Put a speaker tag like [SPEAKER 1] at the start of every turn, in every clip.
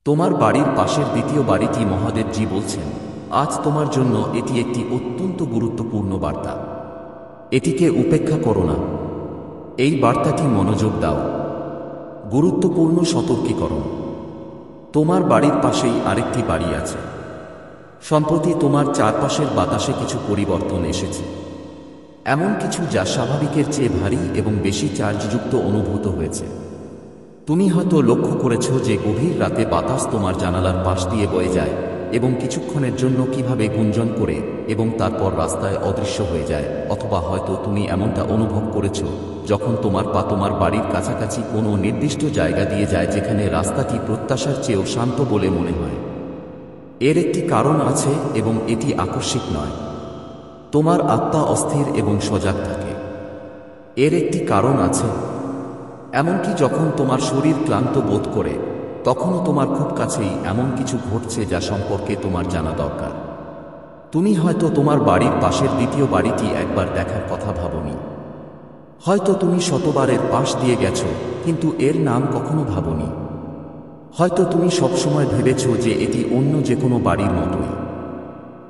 [SPEAKER 1] তোমার বাড়ির পাশের দ্বিতীয় বাড়িটি মহাদেবজি বলছেন, আজ তোমার জন্য এটি একটি অত্যন্ত গুরুত্বপূর্ণ বার্তা। এটিকে উপেক্ষা করো না। এই বার্তাটি মনোযোগ দাও। গুরুত্বপূর্ণ সতর্কীকরণ। তোমার বাড়ির পাশেই আরেকটি বাড়ি আছে। সম্প্রতি তোমার চারপাশের বাতাসে কিছু পরিবর্তন এসেছে। এমন কিছু যা স্বাভাবিকের চেয়ে ভারী এবং বেশি চার্জযুক্ত অনুভূত হয়েছে। তুমি হয়তো লক্ষ্য করেছ যে গভীর রাতে বাতাস তোমার জানালার পাশ দিয়ে বয়ে যায় এবং কিছুক্ষণের জন্য কিভাবে গুঞ্জন করে এবং তারপর রাস্তায় অদৃশ্য হয়ে যায়। অথবা হয়তো তুমি এমনটা অনুভব করেছ যখন তোমার পা তোমার বাড়ির কাছাকাছি কোনো নির্দিষ্ট জায়গা দিয়ে যায় যেখানে রাস্তাটি প্রত্যাশার চেয়েও শান্ত বলে মনে হয়। এর একটি কারণ আছে এবং এটি আকস্মিক নয়। তোমার আত্মা অস্থির এবং সজাগ থাকে। এর একটি কারণ আছে। এমনকি যখন তোমার শরীর ক্লান্ত বোধ করে, তখনও তোমার খুব কাছেই এমন কিছু ঘটছে যা সম্পর্কে তোমার জানা দরকার। তুমি হয়তো তোমার বাড়ির পাশের দ্বিতীয় বাড়িটি একবার দেখার কথা ভাবনি। হয়তো তুমি শতবারের পাশ দিয়ে গেছ, কিন্তু এর নাম কখনো ভাবনি। হয়তো তুমি সবসময় ভেবেছ যে এটি অন্য যে কোনো বাড়ির মতোই,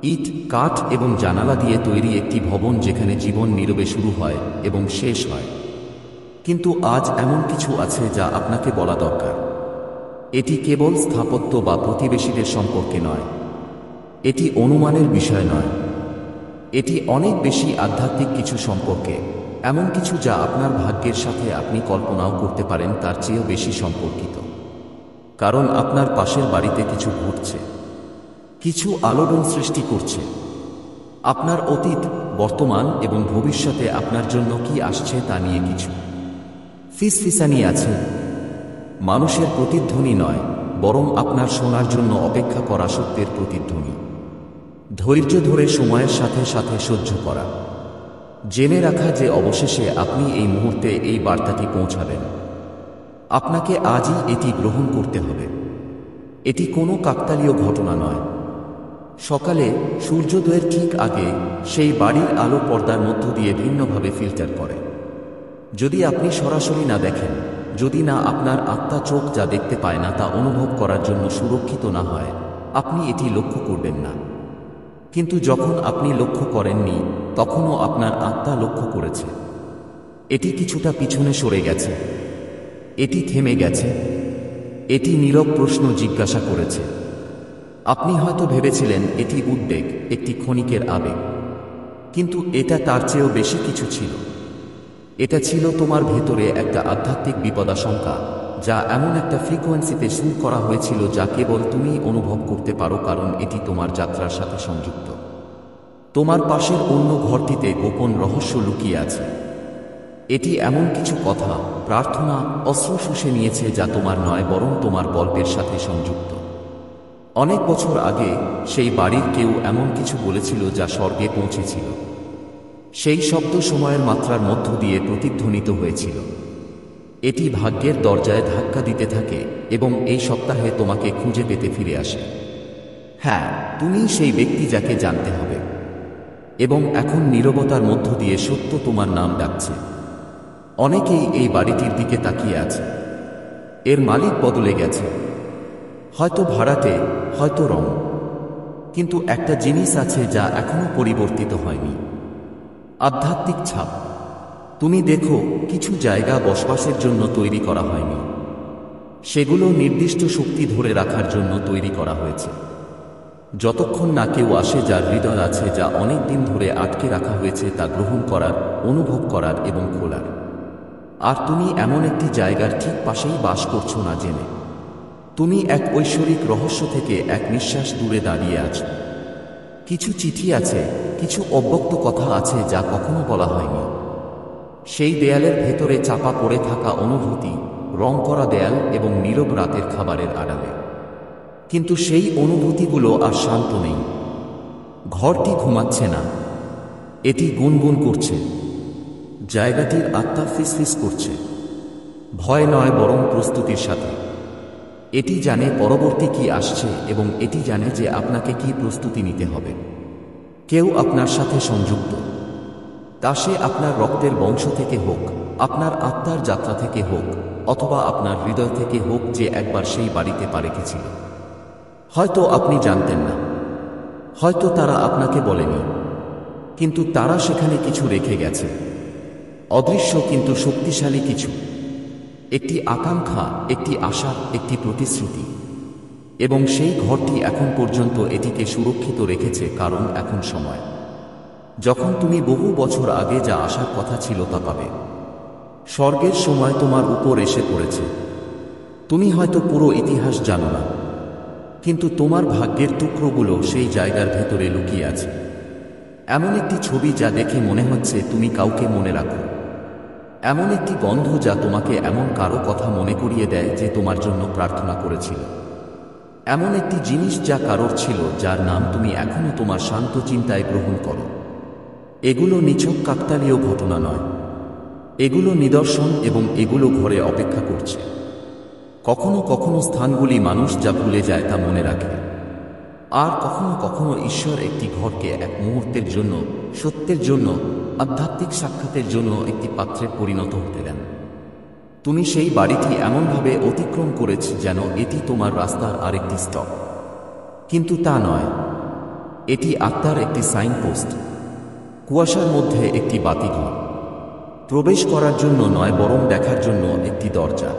[SPEAKER 1] ইট, কাঠ এবং জানালা দিয়ে তৈরি একটি ভবন যেখানে জীবন নীরবে শুরু হয় এবং শেষ হয়। কিন্তু আজ এমন কিছু আছে যা আপনাকে বলা দরকার। এটি কেবল স্থাপত্য বা প্রতিবেশীদের সম্পর্কে নয়। এটি অনুমানের বিষয় নয়। এটি অনেক বেশি আধ্যাত্মিক কিছু সম্পর্কে, এমন কিছু যা আপনার ভাগ্যের সাথে আপনি কল্পনাও করতে পারেন তার চেয়েও বেশি সম্পর্কিত। কারণ আপনার পাশের বাড়িতে কিছু ঘটছে, কিছু আলোড়ন সৃষ্টি করছে। আপনার অতীত, বর্তমান এবং ভবিষ্যতে আপনার জন্য কি আসছে তা নিয়ে কিছু ফিসফিসানি আছে। মানুষের প্রতিধ্বনি নয়, বরং আপনার শোনার জন্য অপেক্ষা করা সত্যের প্রতিধ্বনি। ধৈর্য ধরে সময়ের সাথে সাথে সহ্য করা। জেনে রাখা যে অবশেষে আপনি এই মুহূর্তে এই বার্তাটি পৌঁছাবেন। আপনাকে আজই এটি গ্রহণ করতে হবে। এটি কোনো কাকতালীয় ঘটনা নয়। সকালে সূর্যোদয়ের ঠিক আগে সেই বাড়ির আলো পর্দার মধ্য দিয়ে ভিন্নভাবে ফিল্টার করে। যদি আপনি সরাসরি না দেখেন, যদি না আপনার আত্মা চোখ যা দেখতে পায় না তা অনুভব করার জন্য সুরক্ষিত না হয়, আপনি এটি লক্ষ্য করবেন না। কিন্তু যখন আপনি লক্ষ্য করেননি, তখনও আপনার আত্মা লক্ষ্য করেছে। এটি কিছুটা পিছনে সরে গেছে। এটি থেমে গেছে। এটি নীরব প্রশ্ন জিজ্ঞাসা করেছে। আপনি হয়তো ভেবেছিলেন এটি উদ্বেগ, একটি ক্ষণিকের আবেগ। কিন্তু এটা তার চেয়েও বেশি কিছু ছিল। এটা ছিল তোমার ভেতরে একটা আধ্যাত্মিক বিপদাশঙ্কা, যা এমন একটা ফ্রিকোয়েন্সিতে সুর করা হয়েছিল যা কেবল তুমিই অনুভব করতে পারো, কারণ এটি তোমার যাত্রার সাথে সংযুক্ত। তোমার পাশের অন্য ঘরটিতে গোপন রহস্য লুকিয়ে আছে। এটি এমন কিছু কথা, প্রার্থনা, অস্ত্র শুষে নিয়েছে যা তোমার নয়, বরং তোমার গল্পের সাথে সংযুক্ত। অনেক বছর আগে সেই বাড়ির কেউ এমন কিছু বলেছিল যা স্বর্গে পৌঁছেছিল। সেই শব্দ সময়ের মাত্রার মধ্য দিয়ে প্রতিধ্বনিত হয়েছিল। এটি ভাগ্যের দরজায় ধাক্কা দিতে থাকে এবং এই সপ্তাহে তোমাকে খুঁজে পেতে ফিরে আসে। হ্যাঁ, তুমি সেই ব্যক্তি যাকে জানতে হবে। এবং এখন নীরবতার মধ্য দিয়ে সত্য তোমার নাম ডাকছে। অনেকেই এই বাড়িটির দিকে তাকিয়ে আছে। এর মালিক বদলে গেছে, হয়তো ভাড়াটে, হয়তো রং। কিন্তু একটা জিনিস আছে যা এখনো পরিবর্তিত হয়নি, আধ্যাত্মিক ছাপ। তুমি দেখো, কিছু জায়গা বসবাসের জন্য তৈরি করা হয়নি। সেগুলো নির্দিষ্ট শক্তি ধরে রাখার জন্য তৈরি করা হয়েছে। যতক্ষণ না কেউ আসে যার হৃদয় আছে, যা অনেক দিন ধরে আটকে রাখা হয়েছে তা গ্রহণ করার, অনুভব করার এবং খোলার। আর তুমি এমন একটি জায়গার ঠিক পাশেই বাস করছো না জেনে। তুমি এক ঐশ্বরিক রহস্য থেকে এক নিঃশ্বাস দূরে দাঁড়িয়ে আছো। কিছু চিঠি আছে, কিছু অব্যক্ত কথা আছে যা কখনো বলা হয়নি। সেই দেয়ালের ভেতরে চাপা পড়ে থাকা অনুভূতি, রং করা দেয়াল এবং নীরব রাতের খাবারের আড়ালে। কিন্তু সেই অনুভূতিগুলো আর শান্ত নেই। ঘরটি ঘুমাচ্ছে না, এটি গুনগুন করছে। জায়গাটির আত্মা ফিসফিস করছে, ভয় নয় বরং প্রস্তুতির সাথে। এটি জানে পরবর্তী কি আসছে এবং এটি জানে যে আপনাকে কি প্রস্তুতি নিতে হবে। কেউ আপনার সাথে সংযুক্ত, তা সে আপনার রক্তের বংশ থেকে হোক, আপনার আত্মার যাত্রা থেকে হোক, অথবা আপনার হৃদয় থেকে হোক, যে একবার সেই বাড়িতে পা রেখেছিল। হয়তো আপনি জানতেন না, হয়তো তারা আপনাকে বলেনি, কিন্তু তারা সেখানে কিছু রেখে গেছে। অদৃশ্য কিন্তু শক্তিশালী কিছু, একটি আকাঙ্ক্ষা, একটি আশা, একটি প্রতিশ্রুতি। এবং সেই ঘরটি এখন পর্যন্ত এটিকে সুরক্ষিত রেখেছে, কারণ এখন সময় যখন তুমি বহু বছর আগে যা আসার কথা ছিল তা পাবে। স্বর্গের সময় তোমার উপর এসে পড়েছে। তুমি হয়তো পুরো ইতিহাস জানো না, কিন্তু তোমার ভাগ্যের টুকরোগুলো সেই জায়গার ভেতরে লুকিয়ে আছে। এমন একটি ছবি যা দেখে মনে হচ্ছে তুমি কাউকে মনে রাখো, এমন একটি গন্ধ যা তোমাকে এমন কারো কথা মনে করিয়ে দেয় যে তোমার জন্য প্রার্থনা করেছিল, এমন একটি জিনিস যা কারোর ছিল, যার নাম তুমি এখনো তোমার শান্ত চিন্তায় গ্রহণ করো। এগুলো নিছক কাকতালীয় ঘটনা নয়, এগুলো নিদর্শন, এবং এগুলো ঘরে অপেক্ষা করছে। কখনো কখনো স্থানগুলি মানুষ যা ভুলে যায় তা মনে রাখে, আর কখনো কখনো ঈশ্বর একটি ঘরকে এক মুহূর্তের জন্য, সত্যের জন্য, আধ্যাত্মিক সাক্ষাতের জন্য একটি পাত্রে পরিণত হতে দেন। তুমি সেই বাড়িটি এমনভাবে অতিক্রম করেছ যেন এটি তোমার রাস্তার আরেকটি স্টপ, কিন্তু তা নয়। এটি আত্মার একটি সাইনপোস্ট, কুয়াশার মধ্যে একটি বাতিঘর, প্রবেশ করার জন্য নয় বরং দেখার জন্য একটি দরজা।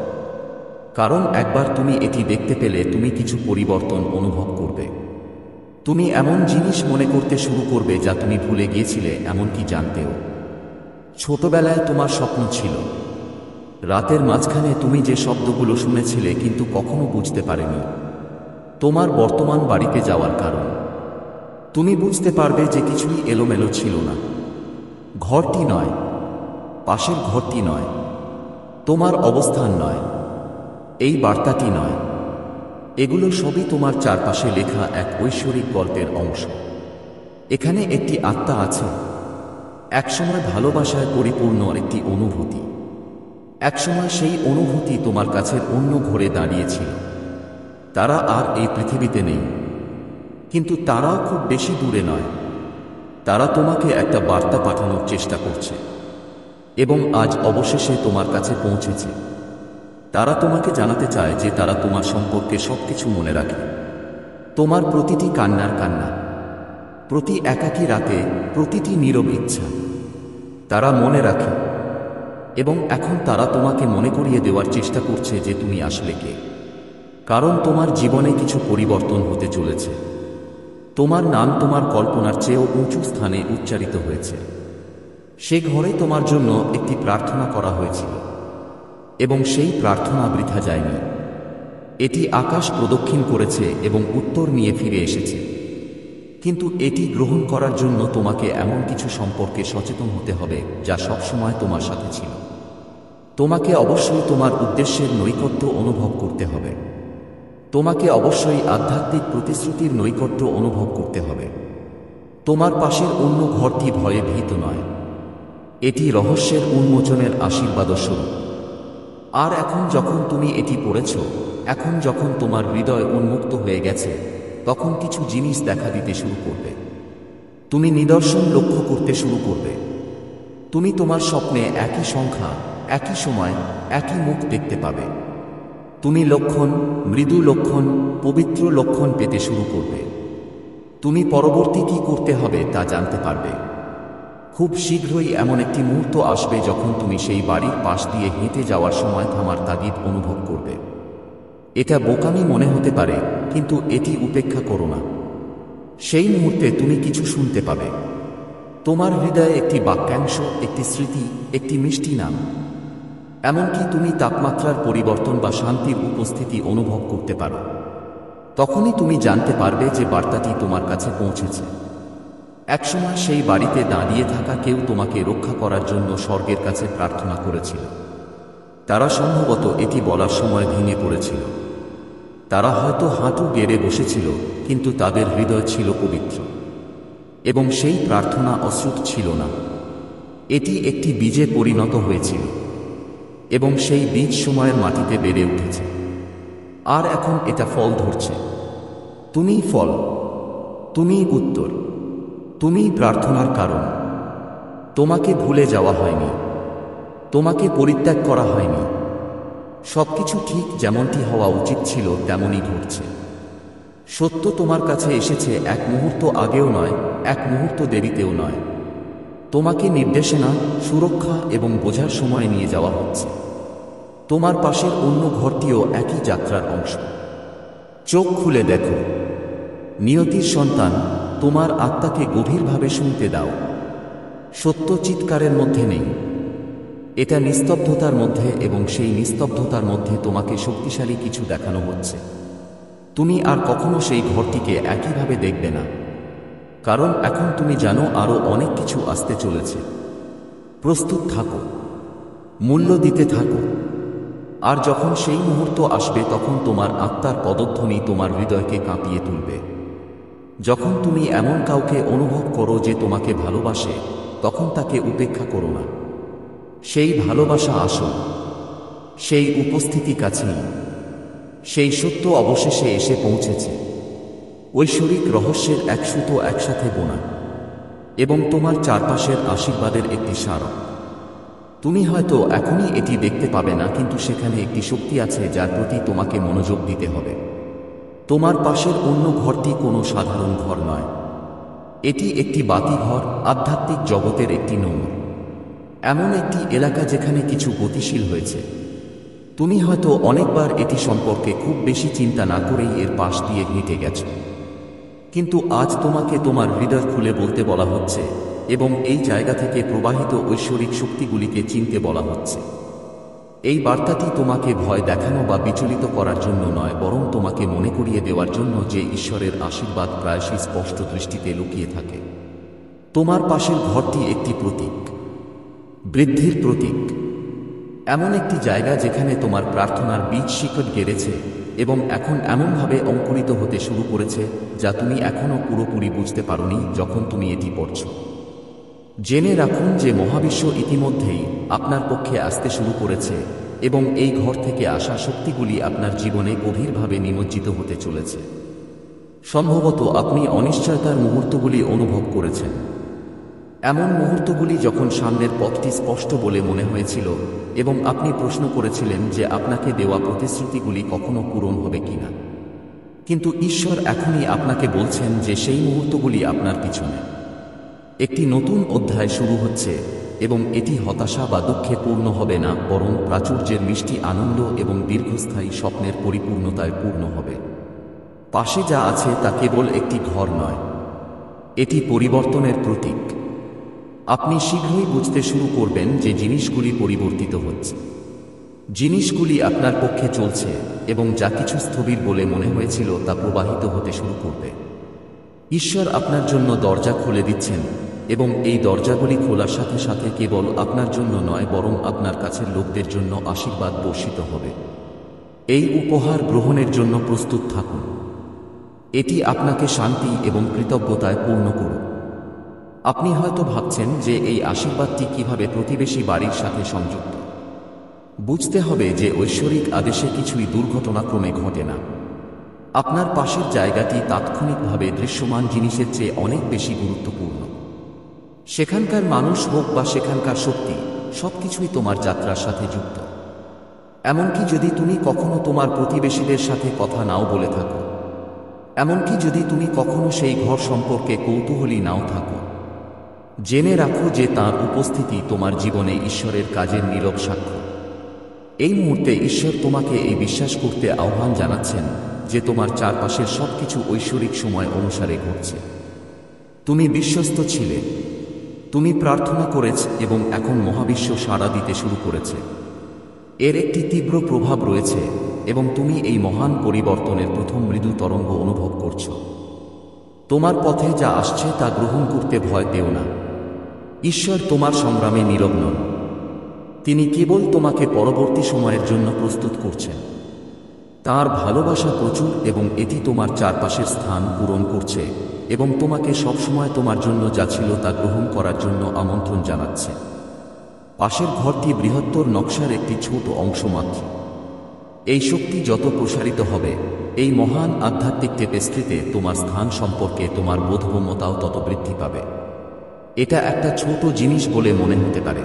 [SPEAKER 1] কারণ একবার তুমি এটি দেখতে পেলে তুমি কিছু পরিবর্তন অনুভব করবে। তুমি এমন জিনিস মনে করতে শুরু করবে যা তুমি ভুলে গিয়েছিলে, এমনকি জানতেও। ছোটবেলায় তোমার স্বপ্ন ছিল, রাতের মাঝখানে তুমি যে শব্দগুলো শুনেছিলে কিন্তু কখনো বুঝতে পারেনি, তোমার বর্তমান বাড়িতে যাওয়ার কারণ। তুমি বুঝতে পারবে যে কিছুই এলোমেলো ছিল না। ঘরটি নয়, পাশের ঘরটি নয়, তোমার অবস্থান নয়, এই বার্তাটি নয়, এগুলো সবই তোমার চারপাশে লেখা এক ঐশ্বরিক গল্পের অংশ। এখানে একটি আত্মা আছে, একসময় ভালোবাসায় পরিপূর্ণ একটি অনুভূতি। একসময় সেই অনুভূতি তোমার কাছের অন্য ঘরে দাঁড়িয়েছিল। তারা আর এই পৃথিবীতে নেই, কিন্তু তারাও খুব বেশি দূরে নয়। তারা তোমাকে একটা বার্তা পাঠানোর চেষ্টা করছে, এবং আজ অবশেষে তোমার কাছে পৌঁছেছে। তারা তোমাকে জানাতে চায় যে তারা তোমার সম্পর্কে সবকিছু মনে রাখে, তোমার প্রতিটি কান্নার কান্না, প্রতি একাকী রাতে, প্রতিটি নীরব ইচ্ছা তারা মনে রাখে। এবং এখন তারা তোমাকে মনে করিয়ে দেওয়ার চেষ্টা করছে যে তুমি আসলে কে। কারণ তোমার জীবনে কিছু পরিবর্তন হতে চলেছে। তোমার নাম তোমার কল্পনার চেয়েও উঁচু স্থানে উচ্চারিত হয়েছে। সে ঘরে তোমার জন্য একটি প্রার্থনা করা হয়েছিল, এবং সেই প্রার্থনা বৃথা যায়নি। এটি আকাশ প্রদক্ষিণ করেছে এবং উত্তর নিয়ে ফিরে এসেছে। কিন্তু এটি গ্রহণ করার জন্য তোমাকে এমন কিছু সম্পর্কে সচেতন হতে হবে যা সবসময় তোমার সাথে ছিল। তোমাকে অবশ্যই তোমার উদ্দেশ্যের নৈকট্য অনুভব করতে হবে। তোমাকে অবশ্যই আধ্যাত্মিক প্রতিশ্রুতির নৈকট্য অনুভব করতে হবে। তোমার পাশের অন্য ঘরটি ভয়ে ভীত নয়, এটি রহস্যের উন্মোচনের আশীর্বাদস্বরূপ। আর এখন যখন তুমি এটি পড়েছ, এখন যখন তোমার হৃদয় উন্মুক্ত হয়ে গেছে, তখন কিছু জিনিস দেখা দিতে শুরু করবে। তুমি নিদর্শন লক্ষ্য করতে শুরু করবে। তুমি তোমার স্বপ্নে একই সংখ্যা, একই সময়, একই মুখ দেখতে পাবে। তুমি লক্ষণ, মৃদু লক্ষণ, পবিত্র লক্ষণ পেতে শুরু করবে। তুমি পরবর্তী কি করতে হবে তা জানতে পারবে। খুব শীঘ্রই এমন একটি মুহূর্ত আসবে যখন তুমি সেই বাড়ির পাশ দিয়ে হেঁটে যাওয়ার সময় থামার তাগিদ অনুভব করবে। এটা বোকামি মনে হতে পারে, কিন্তু এটি উপেক্ষা করো না। সেই মুহূর্তে তুমি কিছু শুনতে পাবে। তোমার হৃদয়ে একটি বাক্যাংশ, একটি স্মৃতি, একটি মিষ্টি নাম। এমনকি তুমি তাপমাত্রার পরিবর্তন বা শান্তির উপস্থিতি অনুভব করতে পারো। তখনই তুমি জানতে পারবে যে বার্তাটি তোমার কাছে পৌঁছেছে। একসময় সেই বাড়িতে দাঁড়িয়ে থাকা কেউ তোমাকে রক্ষা করার জন্য স্বর্গের কাছে প্রার্থনা করেছিল। তারা সম্ভবত এটি বলার সময় ভেঙে পড়েছিল। তারা হয়তো হাঁটু গেড়ে বসেছিল, কিন্তু তাদের হৃদয় ছিল পবিত্র, এবং সেই প্রার্থনা অশ্রুত ছিল না। এটি একটি বীজে পরিণত হয়েছিল, এবং সেই বীজ সময়ের মাটিতে বেড়ে উঠেছে, আর এখন এটা ফল ধরছে। তুমিই ফল, তুমিই উত্তর, তুমিই প্রার্থনার কারণ। তোমাকে ভুলে যাওয়া হয়নি, তোমাকে পরিত্যাগ করা হয়নি। সবকিছু ঠিক যেমনটি হওয়া উচিত ছিল তেমনই ঘটছে। সত্য তোমার কাছে এসেছে এক মুহূর্ত আগেও নয়, এক মুহূর্ত দেরিতেও নয়। তোমাকে নির্দেশনা, সুরক্ষা এবং বোঝার সময় নিয়ে যাওয়া হচ্ছে। তোমার পাশের অন্য ঘরটিও একই যাত্রার অংশ। চোখ খুলে দেখো। নিয়তির সন্তান, তোমার আত্মাকে গভীরভাবে শুনতে দাও। সত্য চিৎকারের মধ্যে নেই, এটা নিস্তব্ধতার মধ্যে, এবং সেই নিস্তব্ধতার মধ্যে তোমাকে শক্তিশালী কিছু দেখানো হচ্ছে। তুমি আর কখনো সেই ঘরটিকে একইভাবে দেখবে না, কারণ এখন তুমি জানো আরও অনেক কিছু আসতে চলেছে। প্রস্তুত থাকো, মূল্য দিতে থাকো। আর যখন সেই মুহূর্ত আসবে তখন তোমার আত্মার পদধ্বনি তোমার হৃদয়কে কাঁপিয়ে তুলবে। যখন তুমি এমন কাউকে অনুভব করো যে তোমাকে ভালোবাসে, তখন তাকে উপেক্ষা করো না। সেই ভালোবাসা আসল, সেই উপস্থিতি কাছেই, সেই সত্য অবশেষে এসে পৌঁছেছে। ঐশ্বরিক রহস্যের এক সুতো একসাথে বোনা, এবং তোমার চারপাশের আশীর্বাদের একটি স্মারক। তুমি হয়তো এখনই এটি দেখতে পাবে না, কিন্তু সেখানে একটি শক্তি আছে যার প্রতি তোমাকে মনোযোগ দিতে হবে। তোমার পাশের অন্য ঘরটি কোনো সাধারণ ঘর নয়, এটি একটি বাতিঘর, আধ্যাত্মিক জগতের একটি নোঙর। এমন একটি এলাকা যেখানে কিছু গতিশীল হয়েছে। তুমি হয়তো অনেকবার এটি সম্পর্কে খুব বেশি চিন্তা না করেই এর পাশ দিয়ে হেঁটে গেছো, কিন্তু আজ তোমাকে তোমার হৃদয় খুলে বলতে বলা হচ্ছে, এবং এই জায়গা থেকে প্রবাহিত ঐশ্বরিক শক্তিগুলিকে চিনতে বলা হচ্ছে। এই বার্তাটি তোমাকে ভয় দেখানো বা বিচলিত করার জন্য নয়, বরং তোমাকে মনে করিয়ে দেওয়ার জন্য যে ঈশ্বরের আশীর্বাদ প্রায়শই স্পষ্ট দৃষ্টিতে লুকিয়ে থাকে। তোমার পাশের ঘরটি একটি প্রতীক, বৃদ্ধির প্রতীক। এমন একটি জায়গা যেখানে তোমার প্রার্থনার বীজ শিকড় গেড়েছে এবং এখন এমনভাবে অঙ্কুরিত হতে শুরু করেছে যা তুমি এখনও পুরোপুরি বুঝতে পারোনি যখন তুমি এটি পড়ছ। জেনে রাখুন যে মহাবিশ্ব ইতিমধ্যেই আপনার পক্ষে আসতে শুরু করেছে, এবং এই ঘর থেকে আসা শক্তিগুলি আপনার জীবনে গভীরভাবে নিমজ্জিত হতে চলেছে। সম্ভবত আপনি অনিশ্চয়তার মুহূর্তগুলি অনুভব করেছেন, এমন মুহূর্তগুলি যখন সামনের পথটি স্পষ্ট বলে মনে হয়েছিল এবং আপনি প্রশ্ন করেছিলেন যে আপনাকে দেওয়া প্রতিশ্রুতিগুলি কখনো পূরণ হবে কিনা। কিন্তু ঈশ্বর এখনই আপনাকে বলছেন যে সেই মুহূর্তগুলি আপনার পিছনে। একটি নতুন অধ্যায় শুরু হচ্ছে, এবং এটি হতাশা বা দুঃখে পূর্ণ হবে না, বরং প্রাচুর্যের মিষ্টি আনন্দ এবং দীর্ঘস্থায়ী স্বপ্নের পরিপূর্ণতায় পূর্ণ হবে। পাশে যা আছে তা কেবল একটি ঘর নয়, এটি পরিবর্তনের প্রতীক। আপনি শীঘ্রই বুঝতে শুরু করবেন যে জিনিসগুলি পরিবর্তিত হচ্ছে, জিনিসগুলি আপনার পক্ষে চলছে, এবং যা কিছু স্থবির বলে মনে হয়েছিল তা প্রবাহিত হতে শুরু করবে। ঈশ্বর আপনার জন্য দরজা খুলে দিচ্ছেন, এবং এই দরজাগুলি খোলার সাথে সাথে কেবল আপনার জন্য নয়, বরং আপনার কাছের লোকদের জন্য আশীর্বাদ বর্ষিত হবে। এই উপহার গ্রহণের জন্য প্রস্তুত থাকুন। এটি আপনাকে শান্তি এবং কৃতজ্ঞতায় পূর্ণ করুন। আপনি হয়তো ভাবছেন যে এই আশীর্বাদটি কিভাবে প্রতিবেশী বাড়ির সাথে সংযুক্ত। বুঝতে হবে যে ঐশ্বরিক আদেশে কিছুই দুর্ঘটনাক্রমে ঘটে না। আপনার পাশের জায়গাটি তাৎক্ষণিকভাবে দৃশ্যমান জিনিসের চেয়ে অনেক বেশি গুরুত্বপূর্ণ। সেখানকার মানুষ হোক বা সেখানকার শক্তি, সবকিছুই তোমার যাত্রার সাথে যুক্ত। এমনকি যদি তুমি কখনো তোমার প্রতিবেশীদের সাথে কথা নাও বলে থাকো, এমনকি যদি তুমি কখনো সেই ঘর সম্পর্কে কৌতূহলী নাও থাকো, জেনে রাখো যে তাঁর উপস্থিতি তোমার জীবনে ঈশ্বরের কাজের নীরব সাক্ষ্য। এই মুহূর্তে ঈশ্বর তোমাকে এই বিশ্বাস করতে আহ্বান জানাচ্ছেন যে তোমার চারপাশের সবকিছু ঐশ্বরিক সময় অনুসারে ঘটছে। তুমি বিশ্বস্ত ছিলে, তুমি প্রার্থনা করেছ, এবং এখন মহাবিশ্ব সাড়া দিতে শুরু করেছে। এর একটি তীব্র প্রভাব রয়েছে, এবং তুমি এই মহান পরিবর্তনের প্রথম মৃদু তরঙ্গ অনুভব করছ। তোমার পথে যা আসছে তা গ্রহণ করতে ভয় পেও না। ঈশ্বর তোমার সংগ্রামে নীরব নন, তিনি কেবল তোমাকে পরবর্তী সময়ের জন্য প্রস্তুত করছেন। তাঁর ভালোবাসা প্রচুর, এবং এটি তোমার চারপাশের স্থান পূরণ করছে এবং তোমাকে সবসময় তোমার জন্য যা ছিল তা গ্রহণ করার জন্য আমন্ত্রণ জানাচ্ছে। পাশের ঘরটি বৃহত্তর নকশার একটি ছোট অংশ মাত্র। এই শক্তি যত প্রসারিত হবে, এই মহান আধ্যাত্মিক টেপেস্ট্রিতে তোমার স্থান সম্পর্কে তোমার বোধগম্যতাও তত বৃদ্ধি পাবে। এটা একটা ছোট জিনিস বলে মনে হতে পারে,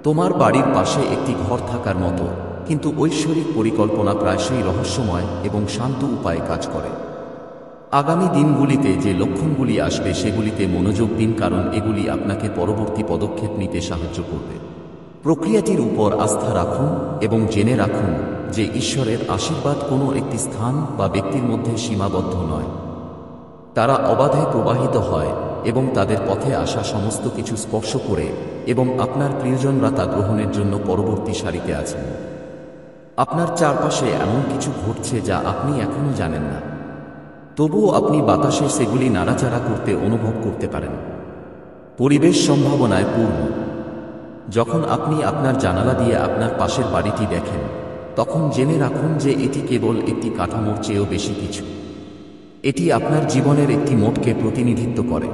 [SPEAKER 1] তোমার বাড়ির পাশে একটি ঘর থাকার মতো, কিন্তু ঐশ্বরিক পরিকল্পনা প্রায়শই রহস্যময় এবং শান্ত উপায়ে কাজ করে। আগামী দিনগুলিতে যে লক্ষণগুলি আসবে সেগুলিতে মনোযোগ দিন, কারণ এগুলি আপনাকে পরবর্তী পদক্ষেপ নিতে সাহায্য করবে। প্রক্রিয়াটির উপর আস্থা রাখুন এবং জেনে রাখুন যে ঈশ্বরের আশীর্বাদ কোনো একটি স্থান বা ব্যক্তির মধ্যে সীমাবদ্ধ নয়। তারা অবাধে প্রবাহিত হয় এবং তাদের পথে আসা সমস্ত কিছু স্পর্শ করে, এবং আপনার প্রিয়জনরা তা গ্রহণের জন্য পরবর্তী সারিতে আছেন। আপনার চারপাশে এমন কিছু ঘটছে যা আপনি এখনো জানেন না, তবুও আপনি বাতাসে সেগুলি নাড়াচাড়া করতে অনুভব করতে পারেন। পরিবেশ সম্ভাবনায় পূর্ণ। যখন আপনি আপনার জানালা দিয়ে আপনার পাশের বাড়িটি দেখেন, তখন জেনে রাখুন যে এটি কেবল একটি কাঠামোর চেয়েও বেশি কিছু। এটি আপনার জীবনের একটি মোড়কে প্রতিনিধিত্ব করে।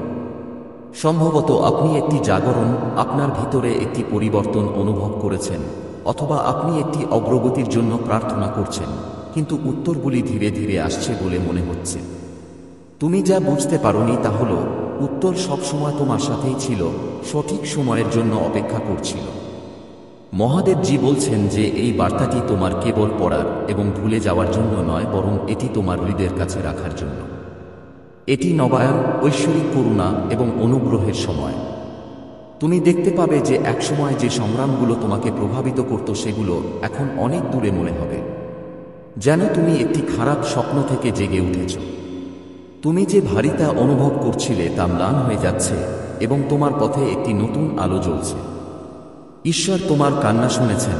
[SPEAKER 1] সম্ভবত আপনি একটি জাগরণ, আপনার ভিতরে একটি পরিবর্তন অনুভব করেছেন, অথবা আপনি একটি অগ্রগতির জন্য প্রার্থনা করছেন, কিন্তু উত্তরগুলি ধীরে ধীরে আসছে বলে মনে হচ্ছে। তুমি যা বুঝতে পারোনি তা হল, উত্তর সবসময় তোমার সাথেই ছিল, সঠিক সময়ের জন্য অপেক্ষা করছিল। মহাদেবজি বলছেন যে এই বার্তাটি তোমার কেবল পড়ার এবং ভুলে যাওয়ার জন্য নয়, বরং এটি তোমার হৃদয়ের কাছে রাখার জন্য। এটি নবায়ন, ঐশ্বরিক করুণা এবং অনুগ্রহের সময়। তুমি দেখতে পাবে যে একসময় যে সংগ্রামগুলো তোমাকে প্রভাবিত করত সেগুলো এখন অনেক দূরে মনে হবে, যেন তুমি একটি খারাপ স্বপ্ন থেকে জেগে উঠেছ। তুমি যে ভারিতা অনুভব করছিলে তা ম্লান হয়ে যাচ্ছে এবং তোমার পথে একটি নতুন আলো জ্বলছে। ঈশ্বর তোমার কান্না শুনেছেন,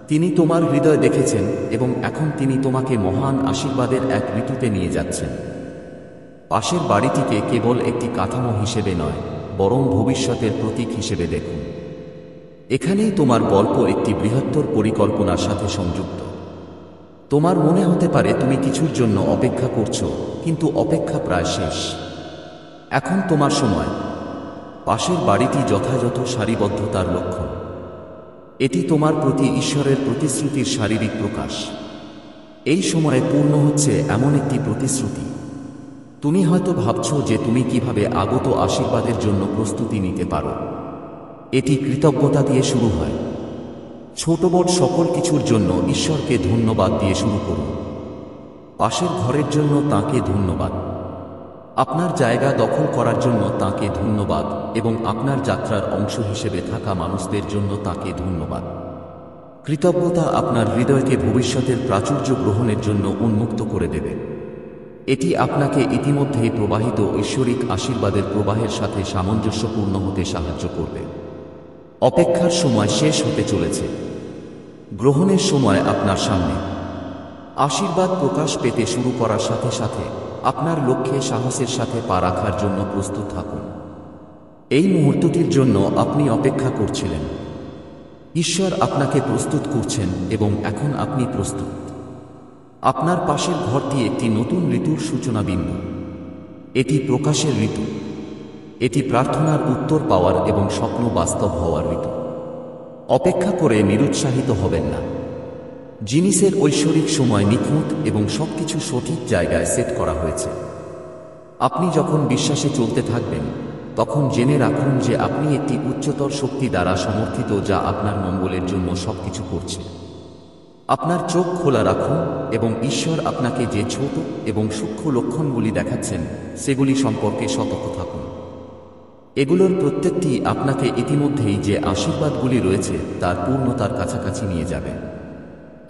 [SPEAKER 1] তিনি তোমার হৃদয় দেখেছেন এবং এখন তিনি তোমাকে মহান আশীর্বাদের এক ঋতুতে নিয়ে যাচ্ছেন। পাশের বাড়িটিকে কেবল একটি কাঠামো হিসেবে নয়, বরং ভবিষ্যতের প্রতীক হিসেবে দেখুন। এখানেই তোমার গল্প একটি বৃহত্তর পরিকল্পনার সাথে সংযুক্ত। তোমার মনে হতে পারে তুমি কিছুর জন্য অপেক্ষা করছো, কিন্তু অপেক্ষা প্রায় শেষ। এখন তোমার সময়। পাশের বাড়িটি যথাযথ সারিবদ্ধতার লক্ষণ। এটি তোমার প্রতি ঈশ্বরের প্রতিশ্রুতির শারীরিক প্রকাশ। এই সময়ে পূর্ণ হচ্ছে এমন একটি প্রতিশ্রুতি। তুমি হয়তো ভাবছো যে তুমি কিভাবে আগত আশীর্বাদের জন্য প্রস্তুতি নিতে পারো। এটি কৃতজ্ঞতা দিয়ে শুরু হয়। ছোট বড় সকল কিছুর জন্য ঈশ্বরকে ধন্যবাদ দিয়ে শুরু করুন। পাশের ঘরের জন্য তাঁকে ধন্যবাদ, আপনার জায়গা দখল করার জন্য তাঁকে ধন্যবাদ, এবং আপনার যাত্রার অংশ হিসেবে থাকা মানুষদের জন্য তাঁকে ধন্যবাদ। কৃতজ্ঞতা আপনার হৃদয়কে ভবিষ্যতের প্রাচুর্য গ্রহণের জন্য উন্মুক্ত করে দেবে। এটি আপনাকে ইতিমধ্যেই প্রবাহিত ঐশ্বরিক আশীর্বাদের প্রবাহের সাথে সামঞ্জস্যপূর্ণ হতে সাহায্য করবে। অপেক্ষার সময় শেষ হতে চলেছে। গ্রহণের সময় আপনার সামনে। আশীর্বাদ প্রকাশ পেতে শুরু করার সাথে সাথে আপনার লক্ষ্যে সাহসের সাথে পা রাখার জন্য প্রস্তুত থাকুন। এই মুহূর্তটির জন্য আপনি অপেক্ষা করছিলেন। ঈশ্বর আপনাকে প্রস্তুত করছেন এবং এখন আপনি প্রস্তুত। আপনার পাশের ঘরটি একটি নতুন ঋতুর সূচনা বিন্দু। এটি প্রকাশের ঋতু। এটি প্রার্থনার উত্তর পাওয়ার এবং স্বপ্ন বাস্তব হওয়ার ঋতু। অপেক্ষা করে নিরুৎসাহিত হবেন না। জিনিসের ঐশ্বরিক সময় নিখুঁত এবং সবকিছু সঠিক জায়গায় সেট করা হয়েছে। আপনি যখন বিশ্বাসে চলতে থাকবেন, তখন জেনে রাখুন যে আপনি একটি উচ্চতর শক্তি দ্বারা সমর্থিত যা আপনার মঙ্গলের জন্য সবকিছু করছে। আপনার চোখ খোলা রাখুন এবং ঈশ্বর আপনাকে যে ছোট এবং সূক্ষ্ম লক্ষণগুলি দেখাচ্ছেন সেগুলি সম্পর্কে সতর্ক থাকুন। এগুলোর প্রত্যেকটি আপনাকে ইতিমধ্যেই যে আশীর্বাদগুলি রয়েছে তার পূর্ণতার কাছাকাছি নিয়ে যাবে।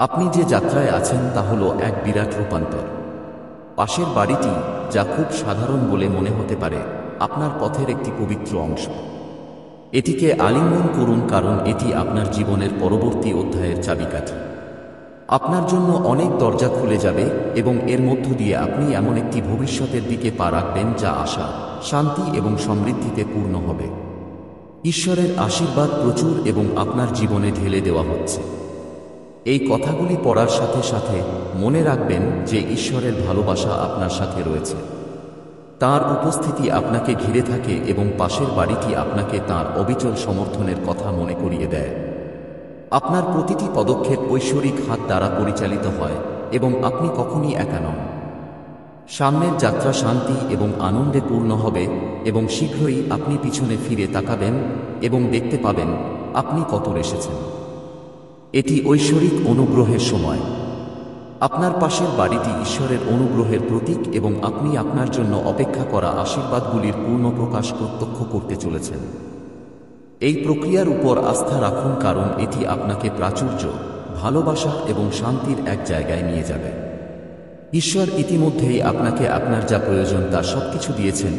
[SPEAKER 1] আপনি যে যাত্রায় আছেন তা হল এক বিরাট রূপান্তর। পাশের বাড়িটি, যা খুব সাধারণ বলে মনে হতে পারে, আপনার পথের একটি পবিত্র অংশ। এটিকে আলিঙ্গন করুন, কারণ এটি আপনার জীবনের পরবর্তী অধ্যায়ের চাবিকাঠি। আপনার জন্য অনেক দরজা খুলে যাবে এবং এর মধ্য দিয়ে আপনি এমন একটি ভবিষ্যতের দিকে পা রাখবেন যা আশা, শান্তি এবং সমৃদ্ধিতে পূর্ণ হবে। ঈশ্বরের আশীর্বাদ প্রচুর এবং আপনার জীবনে ঢেলে দেওয়া হচ্ছে। এই কথাগুলি পড়ার সাথে সাথে মনে রাখবেন যে ঈশ্বরের ভালোবাসা আপনার সাথে রয়েছে। তাঁর উপস্থিতি আপনাকে ঘিরে থাকে এবং পাশের বাড়িটি আপনাকে তাঁর অবিচল সমর্থনের কথা মনে করিয়ে দেয়। আপনার প্রতিটি পদক্ষেপ ঐশ্বরিক হাত দ্বারা পরিচালিত হয় এবং আপনি কখনই একা নন। সামনের যাত্রা শান্তি এবং আনন্দে পূর্ণ হবে এবং শীঘ্রই আপনি পিছনে ফিরে তাকাবেন এবং দেখতে পাবেন আপনি কত এসেছেন। এটি ঐশ্বরিক অনুগ্রহের সময়। আপনার পাশের বাড়িটি ঈশ্বরের অনুগ্রহের প্রতীক এবং আপনি আপনার জন্য অপেক্ষা করা আশীর্বাদগুলির পূর্ণ প্রকাশ প্রত্যক্ষ করতে চলেছেন। এই প্রক্রিয়ার উপর আস্থা রাখুন, কারণ এটি আপনাকে প্রাচুর্য, ভালোবাসা এবং শান্তির এক জায়গায় নিয়ে যাবে। ঈশ্বর ইতিমধ্যেই আপনাকে আপনার যা প্রয়োজন তা সবকিছু দিয়েছেন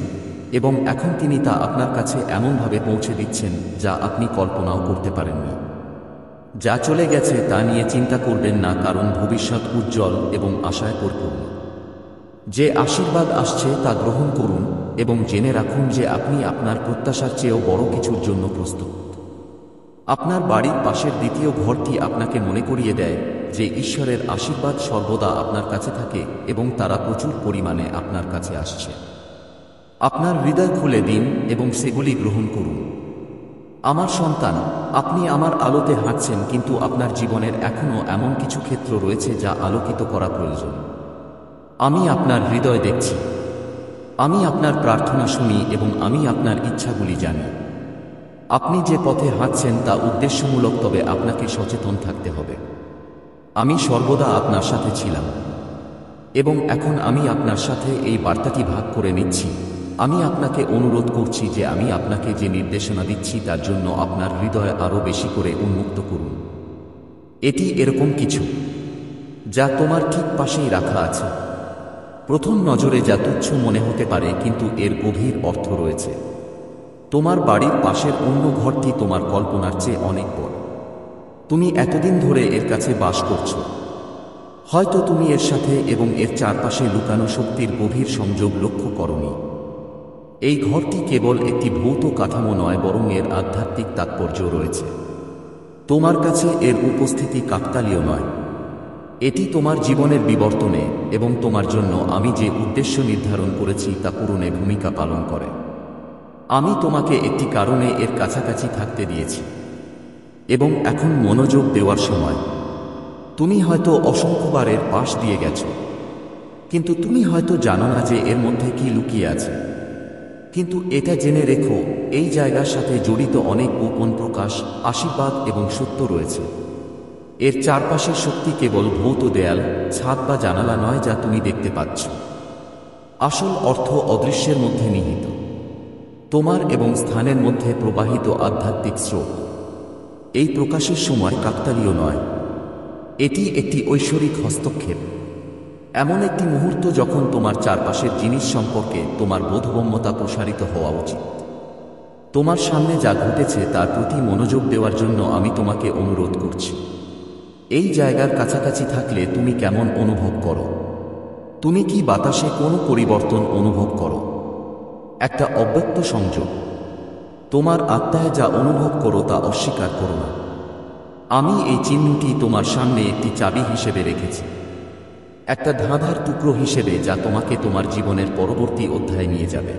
[SPEAKER 1] এবং এখন তিনি তা আপনার কাছে এমনভাবে পৌঁছে দিচ্ছেন যা আপনি কল্পনাও করতে পারেননি। যা চলে গেছে তা নিয়ে চিন্তা করবেন না, কারণ ভবিষ্যৎ উজ্জ্বল এবং আশায় পরিপূর্ণ। যে আশীর্বাদ আসছে তা গ্রহণ করুন এবং জেনে রাখুন যে আপনি আপনার প্রত্যাশার চেয়েও বড় কিছুর জন্য প্রস্তুত। আপনার বাড়ির পাশের দ্বিতীয় ঘরটি আপনাকে মনে করিয়ে দেয় যে ঈশ্বরের আশীর্বাদ সর্বদা আপনার কাছে থাকে এবং তারা প্রচুর পরিমাণে আপনার কাছে আসছে। আপনার হৃদয় খুলে দিন এবং সেগুলি গ্রহণ করুন। আমার সন্তান, আপনি আমার আলোতে হাঁটছেন, কিন্তু আপনার জীবনের এখনও এমন কিছু ক্ষেত্র রয়েছে যা আলোকিত করা প্রয়োজন। আমি আপনার হৃদয় দেখছি, আমি আপনার প্রার্থনা শুনি এবং আমি আপনার ইচ্ছাগুলি জানি। আপনি যে পথে হাঁটছেন তা উদ্দেশ্যমূলক, তবে আপনাকে সচেতন থাকতে হবে। আমি সর্বদা আপনার সাথে ছিলাম এবং এখন আমি আপনার সাথে এই বার্তাটি ভাগ করে নিচ্ছি। আমি আপনাকে অনুরোধ করছি যে আমি আপনাকে যে নির্দেশনা দিচ্ছি তার জন্য আপনার হৃদয় আরও বেশি করে উন্মুক্ত করুন। এটি এরকম কিছু যা তোমার ঠিক পাশেই রাখা আছে। প্রথম নজরে যা তুচ্ছ মনে হতে পারে, কিন্তু এর গভীর অর্থ রয়েছে। তোমার বাড়ির পাশের অন্য ঘরটি তোমার কল্পনার চেয়ে অনেক বড়। তুমি এতদিন ধরে এর কাছে বাস করছো। হয়তো তুমি এর সাথে এবং এর চারপাশে লুকানো শক্তির গভীর সংযোগ লক্ষ্য করনি। এই ঘরটি কেবল একটি ভৌত কাঠামো নয়, বরং এর আধ্যাত্মিক তাৎপর্য রয়েছে। তোমার কাছে এর উপস্থিতি কাকতালীয় নয়, এটি তোমার জীবনের বিবর্তনে এবং তোমার জন্য আমি যে উদ্দেশ্য নির্ধারণ করেছি তা পূরণে ভূমিকা পালন করে। আমি তোমাকে একটি কারণে এর কাছাকাছি থাকতে দিয়েছি এবং এখন মনোযোগ দেওয়ার সময়। তুমি হয়তো অসংখ্যবার এর পাশ দিয়ে গেছো, কিন্তু তুমি হয়তো জানো না যে এর মধ্যে কি লুকিয়ে আছে। কিন্তু এটা জেনে রেখো, এই জায়গার সাথে জড়িত অনেক গোপন প্রকাশ, আশীর্বাদ এবং সত্য রয়েছে। এর চারপাশের শক্তি কেবল ভৌত দেয়াল, ছাদ বা জানালা নয় যা তুমি দেখতে পাচ্ছ। আসল অর্থ অদৃশ্যের মধ্যে নিহিত, তোমার এবং স্থানের মধ্যে প্রবাহিত আধ্যাত্মিক স্রোত। এই প্রকাশের সময় কাকতালীয় নয়, এটি একটি ঐশ্বরিক হস্তক্ষেপ। এমন একটি মুহূর্ত যখন তোমার চারপাশের জিনিস সম্পর্কে তোমার বোধগম্যতা প্রসারিত হওয়া উচিত। তোমার সামনে যা ঘটেছে তার প্রতি মনোযোগ দেওয়ার জন্য আমি তোমাকে অনুরোধ করছি। এই জায়গার কাছাকাছি থাকলে তুমি কেমন অনুভব করো? তুমি কি বাতাসে কোনো পরিবর্তন অনুভব করো? একটা অব্যক্ত সংযোগ? তোমার আত্মায় যা অনুভব করো তা অস্বীকার করো না। আমি এই চিহ্নটি তোমার সামনে একটি চাবি হিসেবে রেখেছি, একটা ধাঁধার টুকরো হিসেবে যা তোমাকে তোমার জীবনের পরবর্তী অধ্যায়ে নিয়ে যাবে।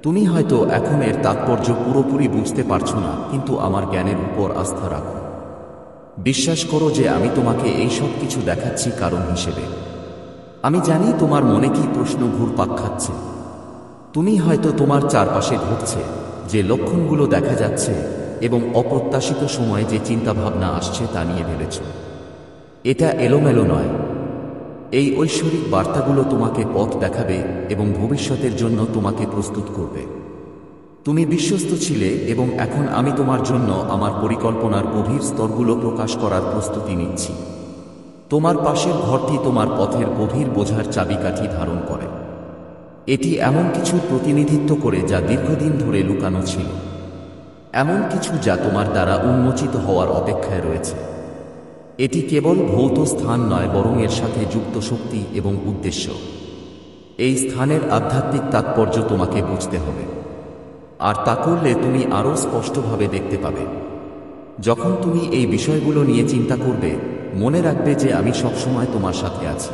[SPEAKER 1] তুমি হয়তো এখন এর তাৎপর্য পুরোপুরি বুঝতে পারছো না, কিন্তু আমার জ্ঞানের উপর আস্থা রাখো। বিশ্বাস করো যে আমি তোমাকে এই সব কিছু দেখাচ্ছি কারণ হিসেবে। আমি জানি তোমার মনে কি প্রশ্ন ঘুরপাক খাচ্ছে। তুমি হয়তো তোমার চারপাশে ঘটছে যে লক্ষণগুলো দেখা যাচ্ছে এবং অপ্রত্যাশিত সময়ে যে চিন্তাভাবনা আসছে তা নিয়ে ভেবেছ। এটা এলোমেলো নয়। এই ঐশ্বরিক বার্তাগুলো তোমাকে পথ দেখাবে এবং ভবিষ্যতের জন্য তোমাকে প্রস্তুত করবে। তুমি বিশ্বস্ত ছিলে এবং এখন আমি তোমার জন্য আমার পরিকল্পনার গভীর স্তরগুলো প্রকাশ করার প্রস্তুতি নিচ্ছি। তোমার পাশের ঘরটি তোমার পথের গভীর বোঝার চাবিকাঠি ধারণ করে। এটি এমন কিছুর প্রতিনিধিত্ব করে যা দীর্ঘদিন ধরে লুকানো ছিল, এমন কিছু যা তোমার দ্বারা উন্মোচিত হওয়ার অপেক্ষায় রয়েছে। এটি কেবল ভৌত স্থান নয়, বরং এর সাথে যুক্ত শক্তি এবং উদ্দেশ্য। এই স্থানের আধ্যাত্মিক তাৎপর্য তোমাকে বুঝতে হবে, আর তা করলে তুমি আরও স্পষ্টভাবে দেখতে পাবে। যখন তুমি এই বিষয়গুলো নিয়ে চিন্তা করবে, মনে রাখবে যে আমি সবসময় তোমার সাথে আছি।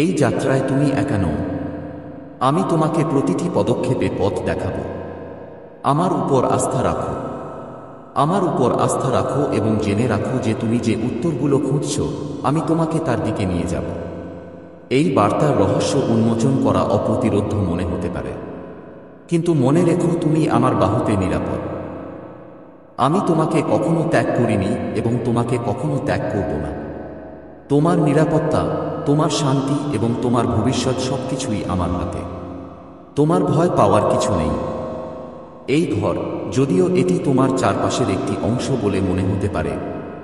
[SPEAKER 1] এই যাত্রায় তুমি একা নও। আমি তোমাকে প্রতিটি পদক্ষেপে পথ দেখাবো। আমার উপর আস্থা রাখো, আমার উপর আস্থা রাখো এবং জেনে রাখো যে তুমি যে উত্তরগুলো খুঁজছ, আমি তোমাকে তার দিকে নিয়ে যাব। এই বার্তার রহস্য উন্মোচন করা অপ্রতিরোধ্য মনে হতে পারে, কিন্তু মনে রেখো তুমি আমার বাহুতে নিরাপদ। আমি তোমাকে কখনো ত্যাগ করিনি এবং তোমাকে কখনো ত্যাগ করব না। তোমার নিরাপত্তা, তোমার শান্তি এবং তোমার ভবিষ্যৎ সবকিছুই আমার হাতে। তোমার ভয় পাওয়ার কিছু নেই। এই ঘর, যদিও এটি তোমার চারপাশের একটি অংশ বলে মনে হতে পারে,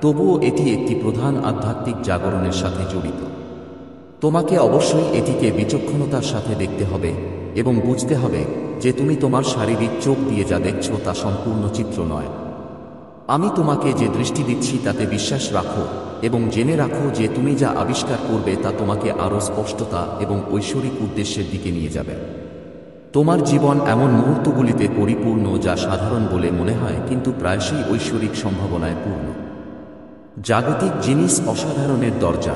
[SPEAKER 1] তবুও এটি একটি প্রধান আধ্যাত্মিক জাগরণের সাথে জড়িত। তোমাকে অবশ্যই এটিকে বিচক্ষণতার সাথে দেখতে হবে এবং বুঝতে হবে যে তুমি তোমার শারীরিক চোখ দিয়ে যা দেখছ তা সম্পূর্ণ চিত্র নয়। আমি তোমাকে যে দৃষ্টি দিচ্ছি তাতে বিশ্বাস রাখো এবং জেনে রাখো যে তুমি যা আবিষ্কার করবে তা তোমাকে আরও স্পষ্টতা এবং ঐশ্বরিক উদ্দেশ্যের দিকে নিয়ে যাবে। তোমার জীবন এমন মুহূর্তগুলিতে পরিপূর্ণ যা সাধারণ বলে মনে হয় কিন্তু প্রায়শই ঐশ্বরিক সম্ভাবনায় পূর্ণ। জাগতিক জিনিস অসাধারণের দরজা।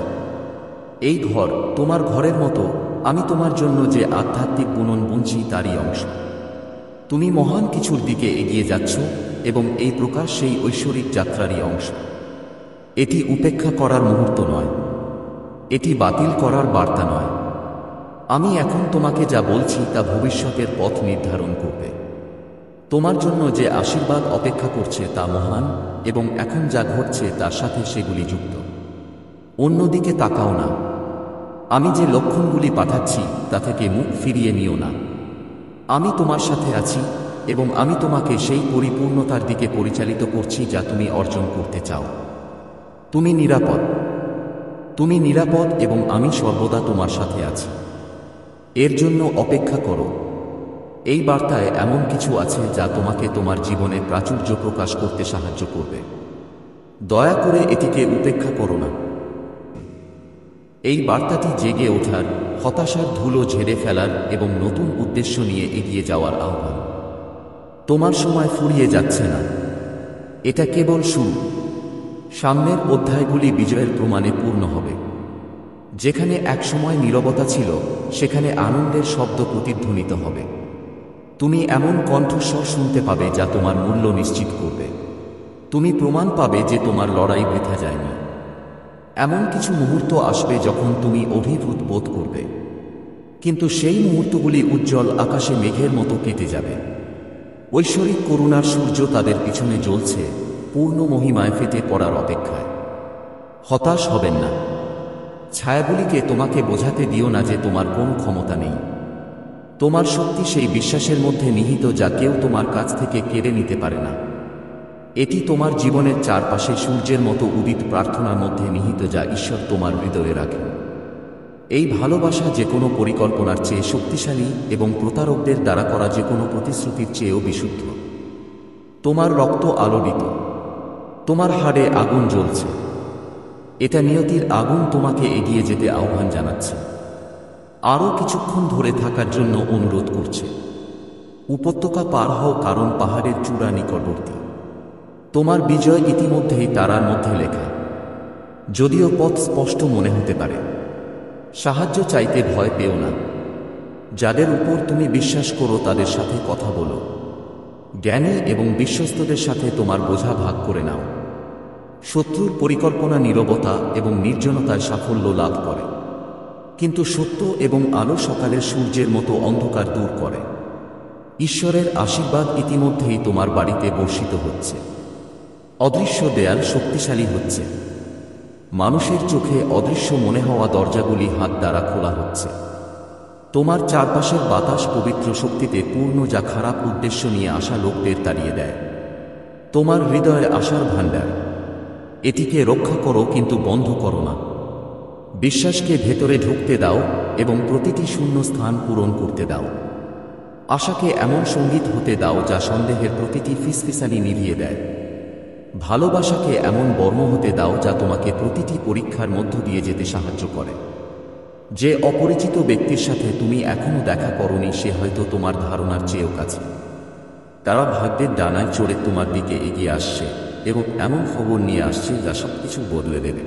[SPEAKER 1] এই ঘর, তোমার ঘরের মতো, আমি তোমার জন্য যে আধ্যাত্মিক বুনন বুনছি তারই অংশ। তুমি মহান কিছুর দিকে এগিয়ে যাচ্ছ এবং এই প্রকাশ সেই ঐশ্বরিক যাত্রারই অংশ। এটি উপেক্ষা করার মুহূর্ত নয়, এটি বাতিল করার বার্তা নয়। আমি এখন তোমাকে যা বলছি তা ভবিষ্যতের পথ নির্ধারণ করবে। তোমার জন্য যে আশীর্বাদ অপেক্ষা করছে তা মহান এবং এখন যা ঘটছে তার সাথে সেগুলি যুক্ত। অন্যদিকে তাকাও না। আমি যে লক্ষণগুলি পাঠাচ্ছি তা থেকে মুখ ফিরিয়ে নিও না। আমি তোমার সাথে আছি এবং আমি তোমাকে সেই পরিপূর্ণতার দিকে পরিচালিত করছি যা তুমি অর্জন করতে চাও। তুমি নিরাপদ। তুমি নিরাপদ এবং আমি সর্বদা তোমার সাথে আছি। এর জন্য অপেক্ষা করো। এই বার্তায় এমন কিছু আছে যা তোমাকে তোমার জীবনে প্রাচুর্য প্রকাশ করতে সাহায্য করবে। দয়া করে এটিকে উপেক্ষা করো না। এই বার্তাটি জেগে ওঠার, হতাশার ধুলো ঝেড়ে ফেলার এবং নতুন উদ্দেশ্য নিয়ে এগিয়ে যাওয়ার আহ্বান। তোমার সময় ফুরিয়ে যাচ্ছে না, এটা কেবল শুরু। সামনের অধ্যায়গুলি বিজয়ের প্রমাণে পূর্ণ হবে। যেখানে একসময় নীরবতা ছিল সেখানে আনন্দের শব্দ প্রতিধ্বনিত হবে। তুমি এমন কণ্ঠস্বর শুনতে পাবে যা তোমার মূল্য নিশ্চিত করবে। তুমি প্রমাণ পাবে যে তোমার লড়াই বৃথা যায়নি। এমন কিছু মুহূর্ত আসবে যখন তুমি অভিভূত বোধ করবে, কিন্তু সেই মুহূর্তগুলি উজ্জ্বল আকাশে মেঘের মতো কেটে যাবে। ঐশ্বরিক করুণার সূর্য তাদের পিছনে জ্বলছে, পূর্ণ মহিমায় ফেটে পড়ার অপেক্ষায়। হতাশ হবেন না। ছায়াগুলিকে তোমাকে বোঝাতে দিও না যে তোমার কোনো ক্ষমতা নেই। তোমার শক্তি সেই বিশ্বাসের মধ্যে নিহিত যা কেউ তোমার কাছ থেকে কেড়ে নিতে পারে না। এটি তোমার জীবনের চারপাশে সূর্যের মতো উদিত প্রার্থনার মধ্যে নিহিত যা ঈশ্বর তোমার হৃদয়ে রাখেন। এই ভালোবাসা যে কোনো পরিকল্পনার চেয়ে শক্তিশালী এবং প্রতারকদের দ্বারা করা যে কোনো প্রতিশ্রুতির চেয়েও বিশুদ্ধ। তোমার রক্ত আলোড়িত, তোমার হাড়ে আগুন জ্বলছে। এটা নিয়তির আগুন তোমাকে এগিয়ে যেতে আহ্বান জানাচ্ছে, আরও কিছুক্ষণ ধরে থাকার জন্য অনুরোধ করছে। উপত্যকা পার হও, কারণ পাহাড়ের চূড়া নিকটবর্তী। তোমার বিজয় ইতিমধ্যেই তারার মধ্যে লেখা। যদিও পথ স্পষ্ট মনে হতে পারে, সাহায্য চাইতে ভয় পেও না। যাদের উপর তুমি বিশ্বাস করো তাদের সাথে কথা বলো। জ্ঞানী এবং বিশ্বস্তদের সাথে তোমার বোঝা ভাগ করে নাও। শত্রুর পরিকল্পনা নীরবতা এবং নির্জনতায় সাফল্য লাভ করে, কিন্তু সত্য এবং আলো সকালের সূর্যের মতো অন্ধকার দূর করে। ঈশ্বরের আশীর্বাদ ইতিমধ্যেই তোমার বাড়িতে বর্ষিত হচ্ছে। অদৃশ্য দেয়াল শক্তিশালী হচ্ছে। মানুষের চোখে অদৃশ্য মনে হওয়া দরজাগুলি হাত দ্বারা খোলা হচ্ছে। তোমার চারপাশের বাতাস পবিত্র শক্তিতে পূর্ণ যা খারাপ উদ্দেশ্য নিয়ে আসা লোকদের তাড়িয়ে দেয়। তোমার হৃদয়ে আশার ভাণ্ডার। এটিকে রক্ষা করো কিন্তু বন্ধ করো না। বিশ্বাসকে ভেতরে ঢুকতে দাও এবং প্রতিটি শূন্য স্থান পূরণ করতে দাও। আশাকে এমন সঙ্গীত হতে দাও যা সন্দেহের প্রতিটি ফিসফিসানি নিভিয়ে দেয়। ভালোবাসাকে এমন বর্ম হতে দাও যা তোমাকে প্রতিটি পরীক্ষার মধ্য দিয়ে যেতে সাহায্য করে। যে অপরিচিত ব্যক্তির সাথে তুমি এখনো দেখা করনি সে হয়তো তোমার ধারণার চেয়েও কাছে। তারা ভাগ্যের ডানায় চড়ে তোমার দিকে এগিয়ে আসছে এবং এমন খবর নিয়ে আসছে যা সবকিছু বদলে দেবে।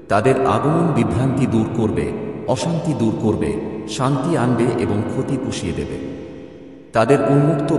[SPEAKER 1] তাদের আগমন বিভ্রান্তি দূর করবে, অশান্তি দূর করবে, শান্তি আনবে এবং ক্ষতি পুষিয়ে দেবে। তাদের উন্মুক্ত